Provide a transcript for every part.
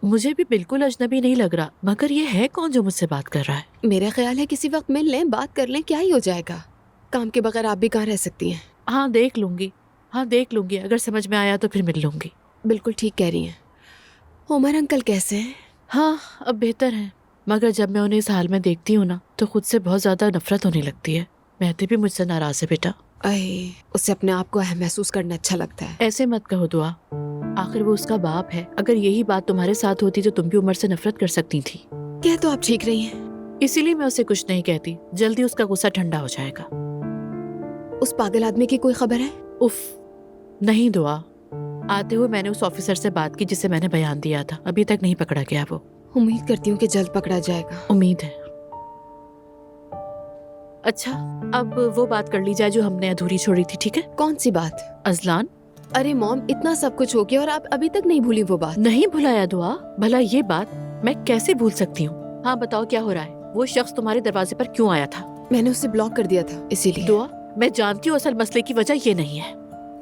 مجھے بھی بالکل اجنبی نہیں لگ رہا، مگر یہ ہے کون جو مجھ سے بات کر رہا ہے؟ میرا خیال ہے کسی وقت مل لیں، بات کر لیں، کیا ہی ہو جائے گا. کام کے بغیر آپ بھی کہاں رہ سکتی ہیں. ہاں دیکھ لوں گی، اگر سمجھ میں آیا تو پھر مل لوں گی. بالکل ٹھیک کہہ رہی ہیں. عمر انکل کیسے ہیں؟ ہاں اب بہتر ہے، مگر جب میں انہیں اس حال میں دیکھتی ہوں نا تو خود سے بہت زیادہ نفرت ہونے لگتی ہے. مہدی بھی مجھ سے ناراض ہے بیٹا. اے، اس سے اپنے آپ کو اہم محسوس کرنا اچھا لگتا ہے. ایسے مت کہو دعا، آخر وہ اس کا باپ ہے. اگر یہی بات تمہارے ساتھ ہوتی تو تم بھی عمر سے نفرت کر سکتی تھی. کہہ تو آپ ٹھیک رہی ہیں. اسی لیے میں اسے کچھ نہیں کہتی، جلدی اس کا غصہ ٹھنڈا ہو جائے گا. اس پاگل آدمی کی کوئی خبر ہے؟ اف نہیں دعا، آتے ہوئے میں نے اس آفیسر سے بات کی جسے میں نے بیان دیا تھا، ابھی تک نہیں پکڑا گیا وہ. امید کرتی ہوں کہ جلد پکڑا جائے گا. امید ہے. اچھا اب وہ بات کر لی جائے جو ہم نے ادھوری چھوڑی تھی، ٹھیک ہے؟ کون سی بات؟ ازلان. ارے موم، اتنا سب کچھ ہو گیا اور آپ ابھی تک نہیں بھولی وہ بات؟ نہیں بھلایا دعا، بھلا یہ بات میں کیسے بھول سکتی ہوں؟ ہاں بتاؤ کیا ہو رہا ہے؟ وہ شخص تمہارے دروازے پر کیوں آیا تھا؟ میں نے اسے بلاک کر دیا تھا، اسی لیے. دعا میں جانتی ہوں اصل مسئلے کی وجہ یہ نہیں ہے.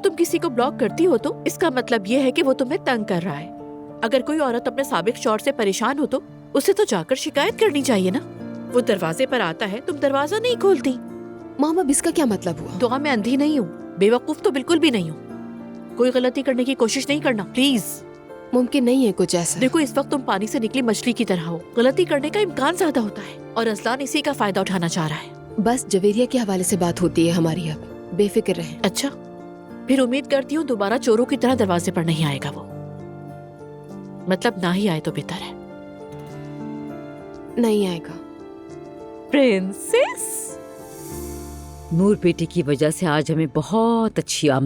تم کسی کو بلاک کرتی ہو تو اس کا مطلب یہ ہے کہ وہ تمہیں تنگ کر رہا ہے. اگر کوئی عورت اپنے سابق شوہر سے پریشان ہو تو اسے تو جا کر شکایت کرنی چاہیے نا. وہ دروازے پر آتا ہے، تم دروازہ نہیں کھولتی. ماما اب اس کا کیا مطلب ہوا؟ دعا میں اندھی نہیں ہوں، بے وقوف تو بالکل بھی نہیں ہوں. کوئی غلطی کرنے کی کوشش نہیں کرنا پلیز. ممکن نہیں ہے کچھ ایسا. دیکھو اس وقت تم پانی سے نکلی مچھلی کی طرح ہو، غلطی کرنے کا امکان زیادہ ہوتا ہے اور ازلان اسی کا فائدہ اٹھانا چاہ رہا ہے. بس جویریہ کے حوالے سے بات ہوتی ہے ہماری، اب بے فکر رہیں. اچھا پھر امید کرتی ہوں دوبارہ چوروں کی طرح دروازے پر نہیں آئے گا وہ. مطلب نہ ہی آئے تو بہتر ہے. نہیں آئے گا. پرنسس نور بیٹی کی وجہ سے آج ہمیں بہت اچھی آمدنی